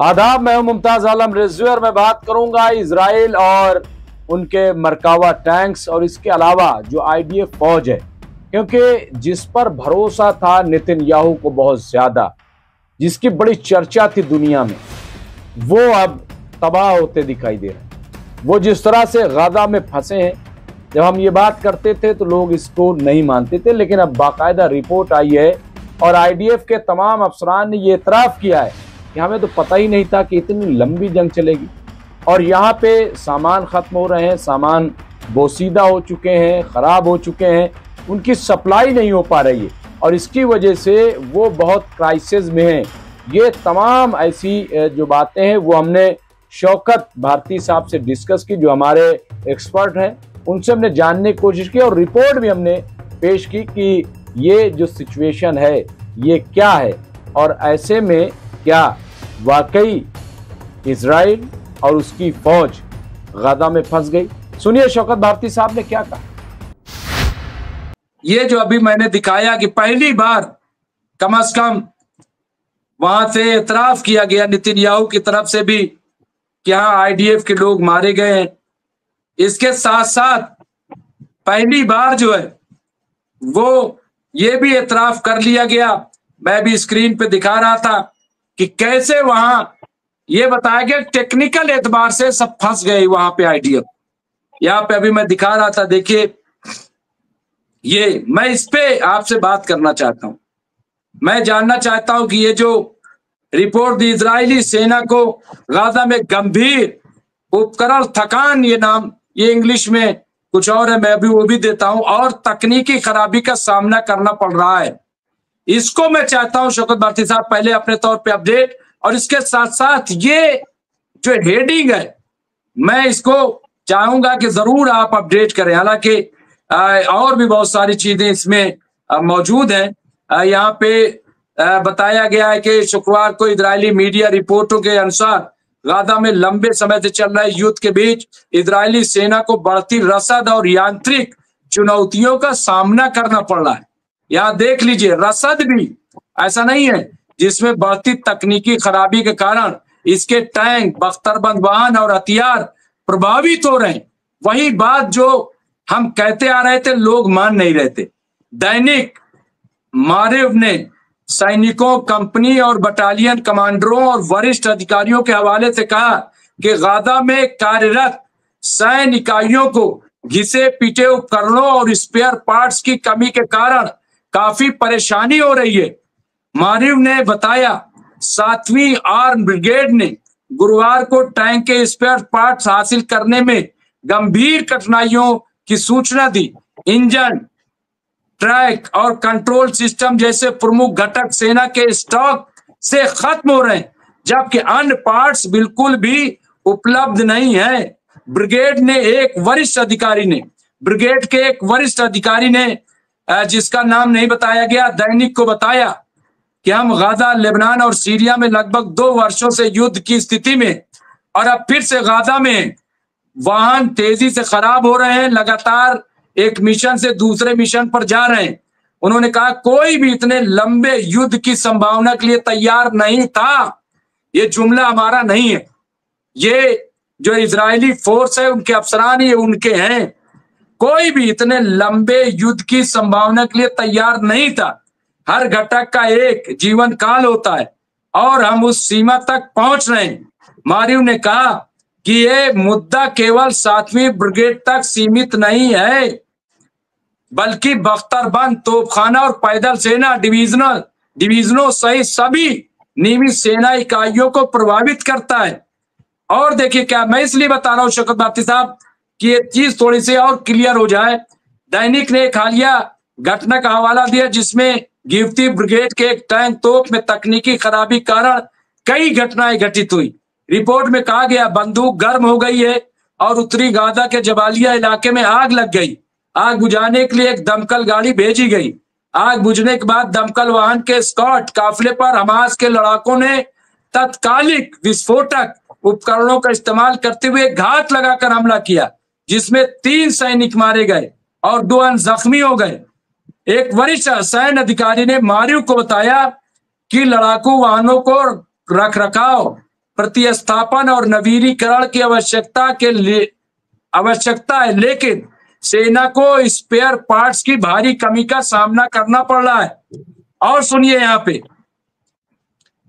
आदाब, मैं हूं मुमताज आलम रिजवी और मैं बात करूंगा इजराइल और उनके मरकावा टैंक्स और इसके अलावा जो आईडीएफ फौज है, क्योंकि जिस पर भरोसा था नेतन्याहू को बहुत ज्यादा, जिसकी बड़ी चर्चा थी दुनिया में, वो अब तबाह होते दिखाई दे रहे हैं। वो जिस तरह से गाजा में फंसे हैं, जब हम ये बात करते थे तो लोग इसको नहीं मानते थे, लेकिन अब बाकायदा रिपोर्ट आई है और आईडीएफ के तमाम अफसरान ने ये इतराफ किया है कि हमें तो पता ही नहीं था कि इतनी लंबी जंग चलेगी और यहाँ पे सामान खत्म हो रहे हैं, सामान बोसीदा हो चुके हैं, खराब हो चुके हैं, उनकी सप्लाई नहीं हो पा रही है और इसकी वजह से वो बहुत क्राइसिस में हैं। ये तमाम ऐसी जो बातें हैं वो हमने शौकत भारती साहब से डिस्कस की, जो हमारे एक्सपर्ट हैं, उनसे हमने जानने की कोशिश की और रिपोर्ट भी हमने पेश की कि ये जो सिचुएशन है ये क्या है और ऐसे में क्या वाकई इजराइल और उसकी फौज गाजा में फंस गई। सुनिए शौकत भारती साहब ने क्या कहा। ये जो अभी मैंने दिखाया कि पहली बार कम से कम वहां से एतराफ किया गया नेतन्याहू की तरफ से भी कि हाँ आईडीएफ के लोग मारे गए हैं। इसके साथ साथ पहली बार जो है वो ये भी एतराफ कर लिया गया, मैं भी स्क्रीन पे दिखा रहा था कि कैसे वहां ये बताया गया टेक्निकल एतबार से सब फंस गए वहां पे आईडीएफ। यहाँ पे अभी मैं दिखा रहा था, देखिए ये मैं इस पे आपसे बात करना चाहता हूं। मैं जानना चाहता हूं कि ये जो रिपोर्ट दी इजरायली सेना को गाजा में गंभीर उपकरण थकान, ये नाम, ये इंग्लिश में कुछ और है, मैं भी वो भी देता हूं, और तकनीकी खराबी का सामना करना पड़ रहा है। इसको मैं चाहता हूं शौकत भारती साहब पहले अपने तौर पे अपडेट, और इसके साथ साथ ये जो हेडिंग है मैं इसको चाहूंगा कि जरूर आप अपडेट करें। हालांकि और भी बहुत सारी चीजें इसमें मौजूद हैं। यहाँ पे बताया गया है कि शुक्रवार को इजरायली मीडिया रिपोर्टों के अनुसार गाजा में लंबे समय से चल रहे युद्ध के बीच इजरायली सेना को बढ़ती रसद और यांत्रिक चुनौतियों का सामना करना पड़ रहा है। यहाँ देख लीजिए, रसद भी ऐसा नहीं है, जिसमें बढ़ती तकनीकी खराबी के कारण इसके टैंक, बख्तरबंद वाहन और हथियार प्रभावित हो रहे हैं। वही बात जो हम कहते आ रहे थे, लोग मान नहीं रहे थे। दैनिक मारिव ने सैनिकों, कंपनी और बटालियन कमांडरों और वरिष्ठ अधिकारियों के हवाले से कहा कि गाजा में कार्यरत सैन्य इकाइयों को घिसे पीटे उपकरणों और स्पेयर पार्ट्स की कमी के कारण काफी परेशानी हो रही है। मारिव ने बताया 7वीं आर्म ब्रिगेड ने गुरुवार को टैंक के स्पेयर पार्ट्स हासिल करने में गंभीर कठिनाइयों की सूचना दी। इंजन, ट्रैक और कंट्रोल सिस्टम जैसे प्रमुख घटक सेना के स्टॉक से खत्म हो रहे हैं, जबकि अन्य पार्ट्स बिल्कुल भी उपलब्ध नहीं है। ब्रिगेड के एक वरिष्ठ अधिकारी ने जिसका नाम नहीं बताया गया, दैनिक को बताया कि हम गाजा, लेबनान और सीरिया में लगभग 2 वर्षों से युद्ध की स्थिति में, और अब फिर से गाजा में वाहन तेजी से खराब हो रहे हैं, लगातार एक मिशन से दूसरे मिशन पर जा रहे हैं। उन्होंने कहा कोई भी इतने लंबे युद्ध की संभावना के लिए तैयार नहीं था। ये जुमला हमारा नहीं है, ये जो इजरायली फोर्स है उनके अफसरान ये उनके हैं। कोई भी इतने लंबे युद्ध की संभावना के लिए तैयार नहीं था। हर घटक का एक जीवन काल होता है और हम उस सीमा तक पहुंच रहे हैं। मारिव ने कहा कि ये मुद्दा केवल 7वीं ब्रिगेड तक सीमित नहीं है, बल्कि बख्तरबंद, तोपखाना और पैदल सेना डिवीजनों सहित सभी नियमित सेना इकाइयों को प्रभावित करता है। और देखिए, क्या मैं इसलिए बता रहा हूं शौकत भारती साहब कि ये चीज थोड़ी सी और क्लियर हो जाए। दैनिक ने एक हालिया घटना का हवाला दिया जिसमें गिवती ब्रिगेड के एक टैंक तोप में तकनीकी खराबी कारण कई घटनाएं घटित हुई। रिपोर्ट में कहा गया बंदूक गर्म हो गई है और उत्तरी गाजा के जबालिया इलाके में आग लग गई। आग बुझाने के लिए एक दमकल गाड़ी भेजी गई। आग बुझने के बाद दमकल वाहन के स्कॉट काफिले पर हमास के लड़ाकों ने तत्कालिक विस्फोटक उपकरणों का इस्तेमाल करते हुए घात लगाकर हमला किया, जिसमें 3 सैनिक मारे गए और 2 अन्य जख्मी हो गए। एक वरिष्ठ सैन्य अधिकारी ने मारिव को बताया कि लड़ाकू वाहनों को रखरखाव प्रतिस्थापन और नवीनीकरण की आवश्यकता है, लेकिन सेना को स्पेयर पार्ट्स की भारी कमी का सामना करना पड़ रहा है। और सुनिए,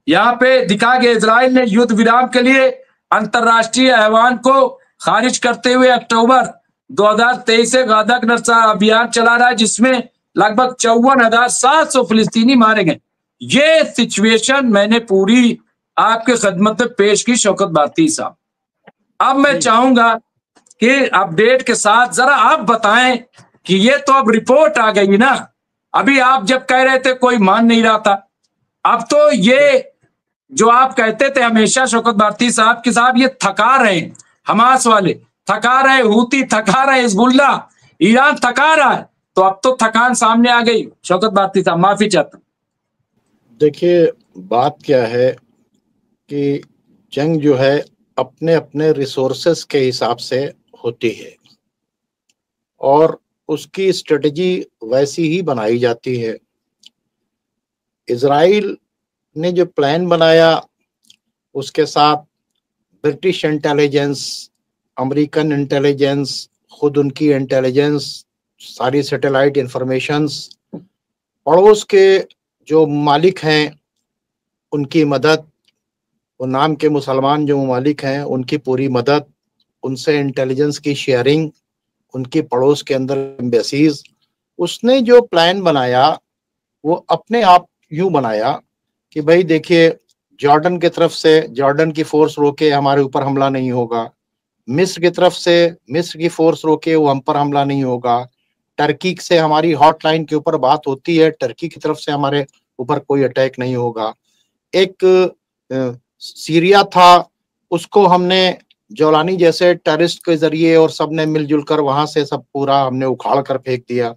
यहाँ पे दिखा गया, इजराइल ने युद्ध विराम के लिए अंतरराष्ट्रीय आह्वान को खारिज करते हुए अक्टूबर 2023 से गाजा का अभियान चला रहा है, जिसमें लगभग 54,700 फिलिस्तीनी मारे गए। ये सिचुएशन मैंने पूरी आपके खिदमत में पेश की शौकत भारती साहब। अब मैं चाहूंगा कि अपडेट के साथ जरा आप बताएं कि ये तो अब रिपोर्ट आ गई ना, अभी आप जब कह रहे थे कोई मान नहीं रहा था, अब तो ये जो आप कहते थे हमेशा शौकत भारती साहब कि साहब ये थका रहे हैं, हमास वाले थका रहे, हूती थका रहे, हिजबुल्ला, ईरान थका रहा है, तो अब तो थकान सामने आ गई। शौकत भारती साहब, माफी चाहता हूं। देखिए, बात क्या है कि जंग जो है अपने अपने रिसोर्सेस के हिसाब से होती है और उसकी स्ट्रेटजी वैसी ही बनाई जाती है। इजराइल ने जो प्लान बनाया उसके साथ ब्रिटिश इंटेलिजेंस, अमेरिकन इंटेलिजेंस, खुद उनकी इंटेलिजेंस, सारी सैटेलाइट इंफॉर्मेशंस, पड़ोस के जो मालिक हैं उनकी मदद, वो नाम के मुसलमान जो मालिक हैं उनकी पूरी मदद, उनसे इंटेलिजेंस की शेयरिंग, उनकी पड़ोस के अंदर एम्बेसीज, उसने जो प्लान बनाया वो अपने आप यूं बनाया कि भाई देखिए, जॉर्डन की तरफ से जॉर्डन की फोर्स रोके हमारे ऊपर हमला नहीं होगा, मिस्र की तरफ से मिस्र की फोर्स रोके वो हम पर हमला नहीं होगा, टर्की से हमारी हॉटलाइन के ऊपर बात होती है, टर्की की तरफ से हमारे ऊपर कोई अटैक नहीं होगा। एक सीरिया था, उसको हमने जौलानी जैसे टेररिस्ट के जरिए और सबने मिलजुल कर वहां से सब पूरा हमने उखाड़ कर फेंक दिया।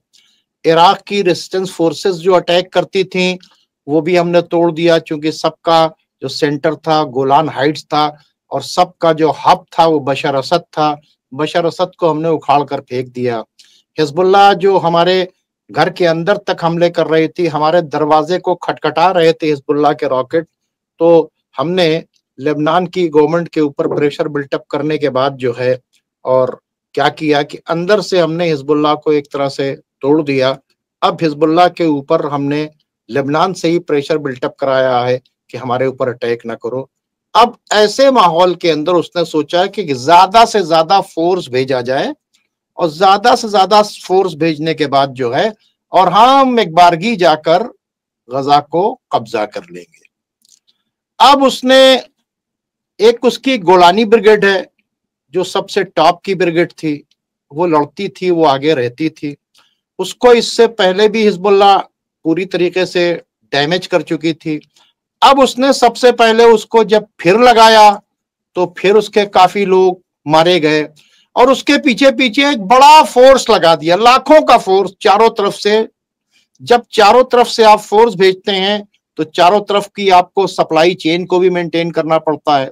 इराक की रेजिस्टेंस फोर्सेस जो अटैक करती थी वो भी हमने तोड़ दिया, क्योंकि सबका जो सेंटर था गोलान हाइट्स था और सबका जो हब था वो बशर असद था। बशर असद को हमने उखाड़ कर फेंक दिया। हिजबुल्लाह जो हमारे घर के अंदर तक हमले कर रही थी, हमारे दरवाजे को खटखटा रहे थे हिजबुल्लाह के रॉकेट, तो हमने लेबनान की गवर्नमेंट के ऊपर प्रेशर बिल्टअप करने के बाद जो है और क्या किया कि अंदर से हमने हिजबुल्लाह को एक तरह से तोड़ दिया। अब हिजबुल्लाह के ऊपर हमने लेबनान से ही प्रेशर बिल्टअप कराया है कि हमारे ऊपर अटैक ना करो। अब ऐसे माहौल के अंदर उसने सोचा कि ज्यादा से ज्यादा फोर्स भेजा जाए और ज्यादा से ज्यादा फोर्स भेजने के बाद जो है और हम एक बारगी जाकर गजा को कब्जा कर लेंगे। अब उसने एक उसकी गोलानी ब्रिगेड है जो सबसे टॉप की ब्रिगेड थी, वो लड़ती थी, वो आगे रहती थी। उसको इससे पहले भी हिजबुल्लाह पूरी तरीके से डैमेज कर चुकी थी। अब उसने सबसे पहले उसको जब फिर लगाया तो फिर उसके काफी लोग मारे गए और उसके पीछे पीछे एक बड़ा फोर्स लगा दिया, लाखों का फोर्स चारों तरफ से। जब चारों तरफ से आप फोर्स भेजते हैं तो चारों तरफ की आपको सप्लाई चेन को भी मेंटेन करना पड़ता है।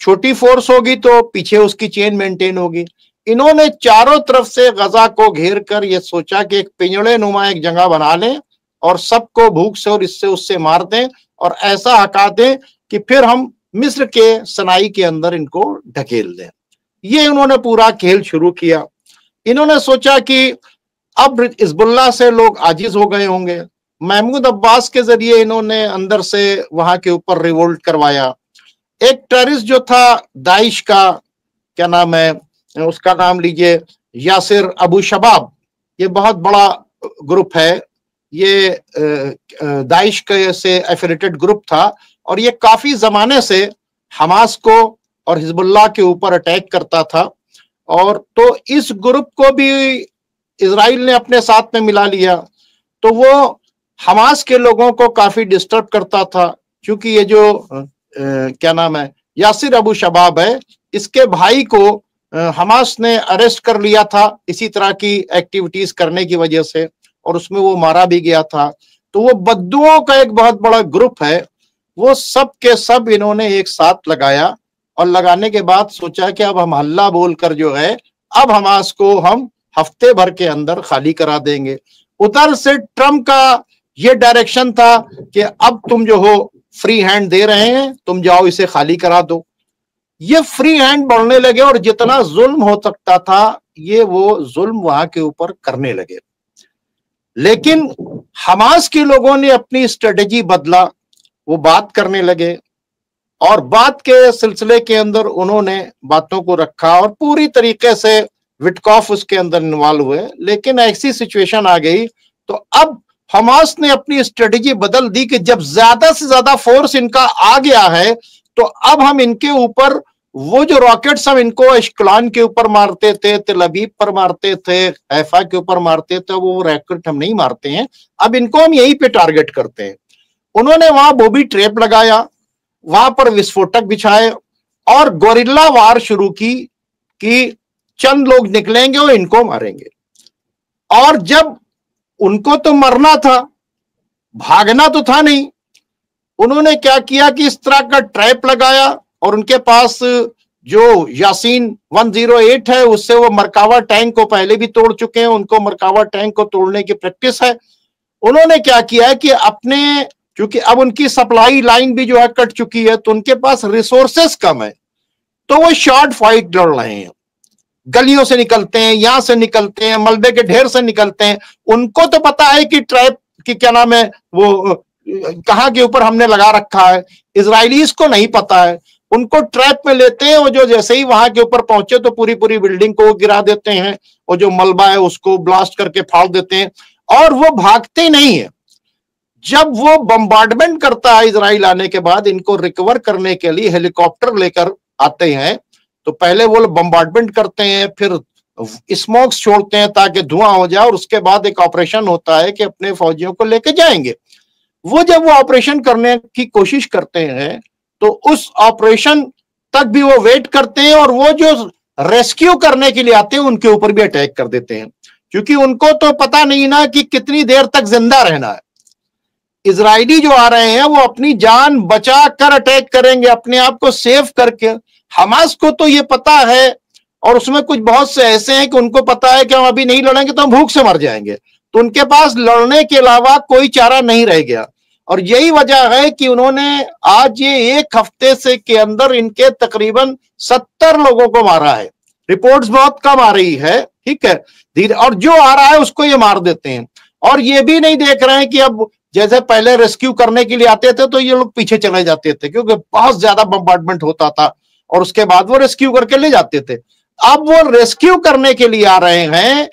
छोटी फोर्स होगी तो पीछे उसकी चेन मेंटेन होगी। इन्होंने चारों तरफ से गजा को घेर कर यह सोचा कि एक पिंजड़े नुमा एक जगह बना लें और सबको भूख से और इससे उससे मार दें और ऐसा हका दें कि फिर हम मिस्र के सनाई के अंदर इनको ढकेल दें। ये उन्होंने पूरा खेल शुरू किया। इन्होंने सोचा कि अब हिजबुल्लाह से लोग आजिज हो गए होंगे। महमूद अब्बास के जरिए इन्होंने अंदर से वहां के ऊपर रिवोल्ट करवाया। एक टेररिस्ट जो था दाइश का, क्या नाम है उसका, नाम लीजिए यासिर अबू शबाब, ये बहुत बड़ा ग्रुप है, ये दाइश के से एफिलिएटेड ग्रुप था और ये काफी जमाने से हमास को और हिजबुल्लाह के ऊपर अटैक करता था। और तो इस ग्रुप को भी इजराइल ने अपने साथ में मिला लिया, तो वो हमास के लोगों को काफी डिस्टर्ब करता था, क्योंकि ये जो क्या नाम है यासिर अबू शबाब है, इसके भाई को हमास ने अरेस्ट कर लिया था इसी तरह की एक्टिविटीज करने की वजह से और उसमें वो मारा भी गया था। तो वो बद्दुओं का एक बहुत बड़ा ग्रुप है, वो सब के सब इन्होंने एक साथ लगाया और लगाने के बाद सोचा कि अब हम हल्ला बोलकर जो है अब हमास को हम हफ्ते भर के अंदर खाली करा देंगे। उधर से ट्रम्प का ये डायरेक्शन था कि अब तुम जो हो फ्री हैंड दे रहे हैं, तुम जाओ इसे खाली करा दो। ये फ्री हैंड बढ़ने लगे और जितना जुल्म हो सकता था ये वो जुल्म वहां के ऊपर करने लगे। लेकिन हमास के लोगों ने अपनी स्ट्रेटेजी बदला, वो बात करने लगे और बात के सिलसिले के अंदर उन्होंने बातों को रखा और पूरी तरीके से विटकॉफ उसके अंदर इन्वॉल्व हुए। लेकिन ऐसी सिचुएशन आ गई तो अब हमास ने अपनी स्ट्रेटेजी बदल दी कि जब ज्यादा से ज्यादा फोर्स इनका आ गया है तो अब हम इनके ऊपर वो जो रॉकेट्स हम इनको अश्कलान के ऊपर मारते थे, तेल अवीव पर मारते थे, हैफा के ऊपर मारते थे, वो रॉकेट हम नहीं मारते हैं, अब इनको हम यहीं पे टारगेट करते हैं। उन्होंने वहां बॉबी ट्रैप लगाया, वहां पर विस्फोटक बिछाए और गोरिल्ला वार शुरू की कि चंद लोग निकलेंगे और इनको मारेंगे। और जब उनको तो मरना था, भागना तो था नहीं, उन्होंने क्या किया कि इस तरह का ट्रैप लगाया और उनके पास जो यासीन 108 है उससे वो मरकावा टैंक को पहले भी तोड़ चुके हैं, उनको मरकावा टैंक को तोड़ने की प्रैक्टिस है। उन्होंने क्या किया कि अपने, क्योंकि अब उनकी सप्लाई लाइन भी जो है कट चुकी है तो उनके पास रिसोर्सेस कम है, तो वो शॉर्ट फाइट लड़ रहे हैं, गलियों से निकलते हैं, यहां से निकलते हैं, मलबे के ढेर से निकलते हैं। उनको तो पता है कि ट्रैप की क्या नाम है वो कहां के ऊपर हमने लगा रखा है, इजराइलीज को नहीं पता है। उनको ट्रैप में लेते हैं और जो जैसे ही वहां के ऊपर पहुंचे तो पूरी पूरी बिल्डिंग को गिरा देते हैं और जो मलबा है उसको ब्लास्ट करके फाड़ देते हैं और वो भागते नहीं है। जब वो बम्बार्डमेंट करता है इजराइल आने के बाद, इनको रिकवर करने के लिए हेलीकॉप्टर लेकर आते हैं, तो पहले वो बम्बार्डमेंट करते हैं, फिर स्मोक्स छोड़ते हैं ताकि धुआं हो जाए और उसके बाद एक ऑपरेशन होता है कि अपने फौजियों को लेके जाएंगे। वो जब वो ऑपरेशन करने की कोशिश करते हैं तो उस ऑपरेशन तक भी वो वेट करते हैं और वो जो रेस्क्यू करने के लिए आते हैं उनके ऊपर भी अटैक कर देते हैं, क्योंकि उनको तो पता नहीं ना कि कितनी देर तक जिंदा रहना है। इजरायली जो आ रहे हैं वो अपनी जान बचा कर अटैक करेंगे, अपने आप को सेव करके। हमास को तो ये पता है और उसमें कुछ बहुत से ऐसे हैं कि उनको पता है कि हम अभी नहीं लड़ेंगे तो हम भूख से मर जाएंगे, तो उनके पास लड़ने के अलावा कोई चारा नहीं रह गया। और यही वजह है कि उन्होंने आज ये एक हफ्ते से के अंदर इनके तकरीबन 70 लोगों को मारा है। रिपोर्ट्स बहुत कम आ रही है, ठीक है, धीरे, और जो आ रहा है उसको ये मार देते हैं। और ये भी नहीं देख रहे हैं कि अब जैसे पहले रेस्क्यू करने के लिए आते थे तो ये लोग पीछे चले जाते थे क्योंकि बहुत ज्यादा बम्बार्डमेंट होता था और उसके बाद वो रेस्क्यू करके ले जाते थे। अब वो रेस्क्यू करने के लिए आ रहे हैं,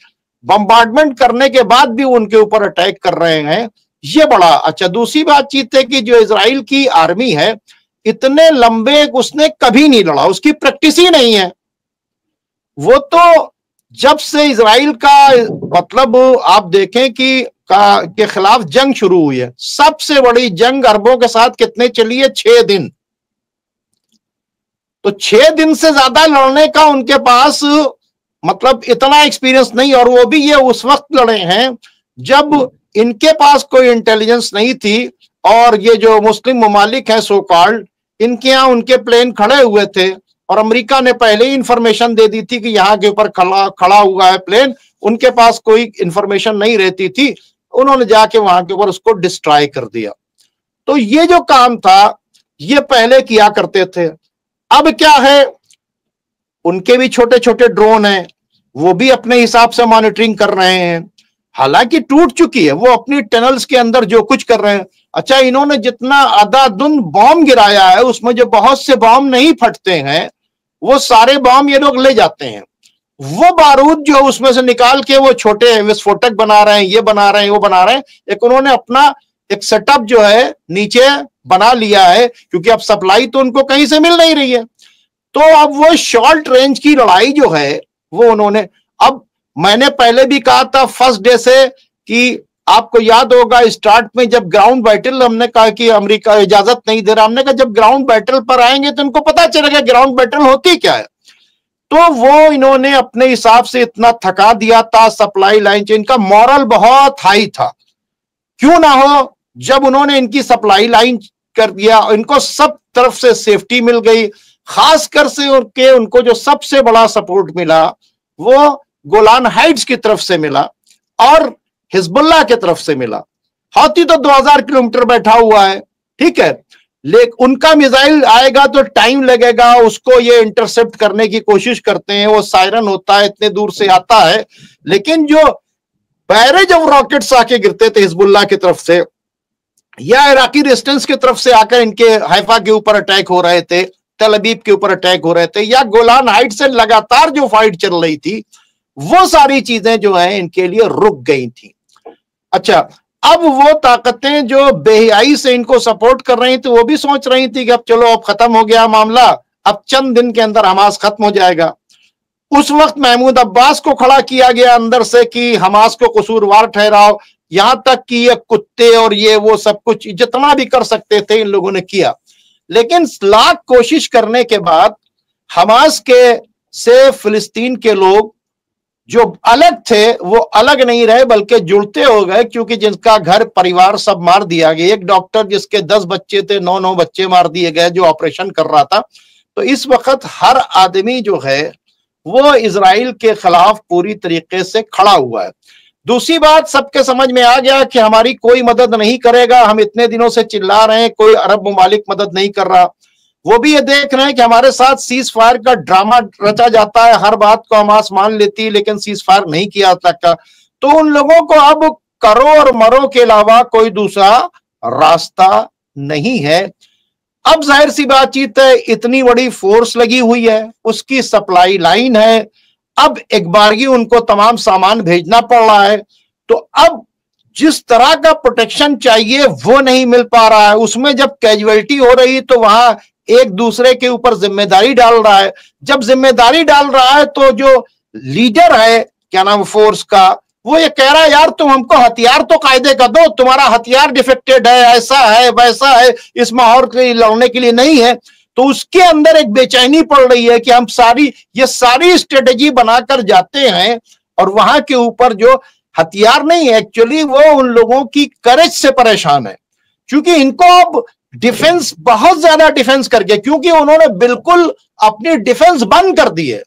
बम्बार्डमेंट करने के बाद भी उनके ऊपर अटैक कर रहे हैं। ये बड़ा अच्छा। दूसरी बातचीत है कि जो इजराइल की आर्मी है इतने लंबे उसने कभी नहीं लड़ा, उसकी प्रैक्टिस ही नहीं है। वो तो जब से इजराइल का मतलब आप देखें कि के खिलाफ जंग शुरू हुई है, सबसे बड़ी जंग अरबों के साथ कितने चली है, 6 दिन। तो 6 दिन से ज्यादा लड़ने का उनके पास मतलब इतना एक्सपीरियंस नहीं, और वो भी ये उस वक्त लड़े हैं जब इनके पास कोई इंटेलिजेंस नहीं थी और ये जो मुस्लिम ममालिक हैं सो कॉल्ड, इनके यहाँ उनके प्लेन खड़े हुए थे और अमेरिका ने पहले ही इंफॉर्मेशन दे दी थी कि यहाँ के ऊपर खड़ा हुआ है प्लेन। उनके पास कोई इंफॉर्मेशन नहीं रहती थी, उन्होंने जाके वहां के ऊपर उसको डिस्ट्रॉय कर दिया। तो ये जो काम था ये पहले किया करते थे। अब क्या है, उनके भी छोटे छोटे ड्रोन हैं, वो भी अपने हिसाब से मॉनिटरिंग कर रहे हैं, हालांकि टूट चुकी है, वो अपनी टनल्स के अंदर जो कुछ कर रहे हैं। अच्छा, इन्होंने जितना अंधाधुंध बॉम्ब गिराया है उसमें जो बहुत से बॉम्ब नहीं फटते हैं वो सारे बॉम्ब ये लोग ले जाते हैं। वो बारूद जो उसमें से निकाल के वो छोटे विस्फोटक बना रहे हैं, ये बना रहे हैं, वो बना रहे हैं। एक उन्होंने अपना एक सेटअप जो है नीचे बना लिया है क्योंकि अब सप्लाई तो उनको कहीं से मिल नहीं रही है। तो अब वो शॉर्ट रेंज की लड़ाई जो है वो उन्होंने, अब मैंने पहले भी कहा था फर्स्ट डे से कि आपको याद होगा स्टार्ट में जब ग्राउंड बैटल हमने कहा कि अमेरिका इजाजत नहीं दे रहा, हमने कहा जब ग्राउंड बैटल पर आएंगे तो इनको पता चलेगा ग्राउंड बैटल होती क्या है। तो वो इन्होंने अपने हिसाब से इतना थका दिया था, सप्लाई लाइन चेन का मॉरल बहुत हाई था। क्यों ना हो, जब उन्होंने इनकी सप्लाई लाइन कर दिया, इनको सब तरफ से सेफ्टी मिल गई, खासकर से उनको जो सबसे बड़ा सपोर्ट मिला वो गोलान हाइट्स की तरफ से मिला और हिजबुल्लाह की तरफ से मिला। हौती तो 2000 किलोमीटर बैठा हुआ है, ठीक है, लेकिन उनका मिसाइल आएगा तो टाइम लगेगा, उसको ये इंटरसेप्ट करने की कोशिश करते हैं, वो सायरन होता है, इतने दूर से आता है। लेकिन जो बैरेज ऑफ रॉकेट्स आके गिरते थे हिजबुल्लाह की तरफ से या इराकी रेजिस्टेंस की तरफ से आकर इनके हैफा के ऊपर अटैक हो रहे थे, तल अबीब के ऊपर अटैक हो रहे थे, या गोलान हाइट से लगातार जो फाइट चल रही थी, वो सारी चीजें जो है इनके लिए रुक गई थी। अच्छा, अब वो ताकतें जो बेहयाई से इनको सपोर्ट कर रही थी वो भी सोच रही थी कि अब चलो, अब खत्म हो गया मामला, अब चंद दिन के अंदर हमास खत्म हो जाएगा। उस वक्त महमूद अब्बास को खड़ा किया गया अंदर से कि हमास को कसूरवार ठहराओ, यहां तक कि ये कुत्ते और ये वो सब कुछ जितना भी कर सकते थे इन लोगों ने किया। लेकिन लाख कोशिश करने के बाद हमास के से फिलिस्तीन के लोग जो अलग थे वो अलग नहीं रहे बल्कि जुड़ते हो गए, क्योंकि जिनका घर परिवार सब मार दिया गया। एक डॉक्टर जिसके 10 बच्चे थे, 9 बच्चे मार दिए गए जो ऑपरेशन कर रहा था। तो इस वक्त हर आदमी जो है वो इजराइल के खिलाफ पूरी तरीके से खड़ा हुआ है। दूसरी बात, सबके समझ में आ गया कि हमारी कोई मदद नहीं करेगा, हम इतने दिनों से चिल्ला रहे हैं, कोई अरब ममालिक मदद नहीं कर रहा। वो भी ये देख रहे हैं कि हमारे साथ सीज फायर का ड्रामा रचा जाता है, हर बात को हमास मान लेती है, लेकिन सीज फायर नहीं किया जाता। तो उन लोगों को अब करो और मरो के अलावा कोई दूसरा रास्ता नहीं है। अब जाहिर सी बातचीत है, इतनी बड़ी फोर्स लगी हुई है, उसकी सप्लाई लाइन है, अब एक बारगी उनको तमाम सामान भेजना पड़ रहा है। तो अब जिस तरह का प्रोटेक्शन चाहिए वो नहीं मिल पा रहा है। उसमें जब कैजुअलिटी हो रही तो वहां एक दूसरे के ऊपर जिम्मेदारी डाल रहा है। जब जिम्मेदारी डाल रहा है तो जो लीडर है, क्या नाम फोर्स का, वो ये कह रहा है यार तुम हमको हथियार तो कायदे का दो, तुम्हारा हथियार डिफेक्टेड है, ऐसा है वैसा है, इस माहौल के लड़ने के लिए नहीं है। तो उसके अंदर एक बेचैनी पड़ रही है कि हम ये सारी स्ट्रेटेजी बनाकर जाते हैं और वहां के ऊपर जो हथियार नहीं है, एक्चुअली वो उन लोगों की करेज से परेशान है, क्योंकि इनको अब डिफेंस बहुत ज्यादा डिफेंस करके, क्योंकि उन्होंने बिल्कुल अपनी डिफेंस बंद कर दी है।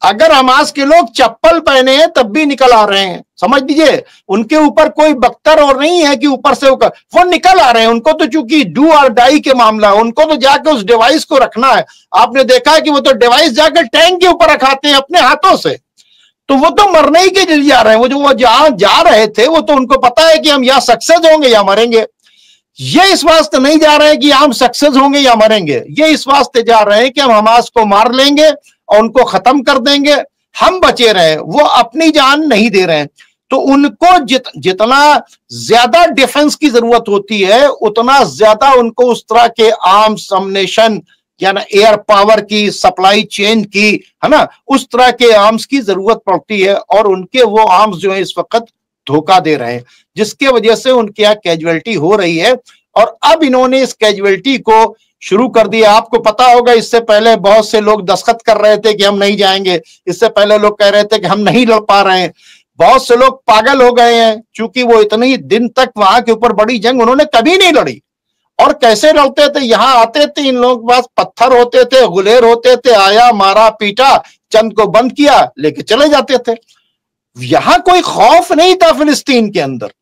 अगर हमास के लोग चप्पल पहने हैं तब भी निकल आ रहे हैं, समझ लीजिए, उनके ऊपर कोई बख्तर और नहीं है कि ऊपर से वो निकल आ रहे हैं। उनको तो चूंकि डू और डाई के मामला, उनको तो जाकर उस डिवाइस को रखना है। आपने देखा है कि वो तो डिवाइस जाकर टैंक के ऊपर रखाते हैं अपने हाथों से, तो वो तो मरने ही के लिए जा रहे हैं। वो जहां जा रहे थे वो तो उनको पता है कि हम या सक्सेस होंगे या मरेंगे। ये इस वास्ते नहीं जा रहे हैं कि हम सक्सेस होंगे या मरेंगे, ये इस वास्ते जा रहे हैं कि हम हमास को मार लेंगे और उनको खत्म कर देंगे, हम बचे रहे। वो अपनी जान नहीं दे रहे हैं। तो उनको जितना ज्यादा डिफेंस की जरूरत होती है उतना ज्यादा उनको उस तरह के आर्म्स अम्युनिशन या ना एयर पावर की सप्लाई चेन की, है ना, उस तरह के आर्म्स की जरूरत पड़ती है। और उनके वो आर्म्स जो है इस वक्त धोखा दे रहे हैं, जिसके वजह से उनकी यहाँ कैजुअलिटी हो रही है। और अब इन्होंने इस कैजुअलिटी को शुरू कर दिया। आपको पता होगा इससे पहले बहुत से लोग दस्तखत कर रहे थे कि हम नहीं जाएंगे, इससे पहले लोग कह रहे थे कि हम नहीं लड़ पा रहे हैं। बहुत से लोग पागल हो गए हैं, क्योंकि वो इतने दिन तक वहां के ऊपर बड़ी जंग उन्होंने कभी नहीं लड़ी। और कैसे लड़ते थे, यहां आते थे, इन लोगों के पास पत्थर होते थे, गुलेर होते थे, आया मारा पीटा, चंद को बंद किया, लेके चले जाते थे। यहां कोई खौफ नहीं था फिलिस्तीन के अंदर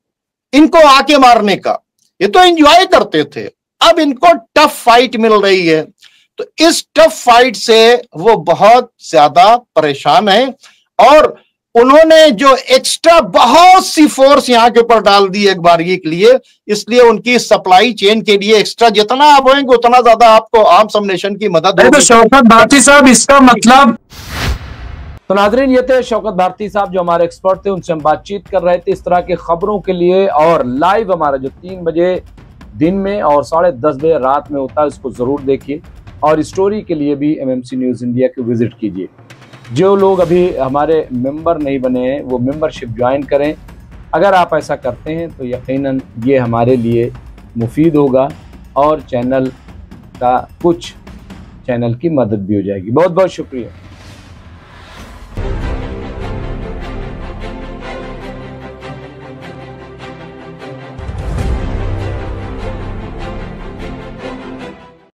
इनको आके मारने का, ये तो एंजॉय करते थे। अब इनको टफ फाइट मिल रही है, तो इस टफ फाइट से वो बहुत ज्यादा परेशान है। और उन्होंने जो एक्स्ट्रा बहुत सी फोर्स यहां के ऊपर डाल दी एक बारगी के लिए, इसलिए उनकी सप्लाई चेन के लिए एक्स्ट्रा जितना आप होंगे उतना ज्यादा आपको आर्म्स अम्युनिशन की मदद होगी। तो शौकत भारती साहब, इसका मतलब तो नाजरीन, ये थे शौकत भारती साहब जो हमारे एक्सपर्ट थे, उनसे हम बातचीत कर रहे थे इस तरह की खबरों के लिए। और लाइव हमारा जो 3 बजे दिन में और 10:30 बजे रात में होता है, उसको जरूर देखिए। और स्टोरी के लिए भी MMC न्यूज़ इंडिया को विजिट कीजिए। जो लोग अभी हमारे मेंबर नहीं बने हैं वो मेंबरशिप ज्वाइन करें। अगर आप ऐसा करते हैं तो यकीनन ये हमारे लिए मुफीद होगा और चैनल की मदद भी हो जाएगी। बहुत बहुत शुक्रिया।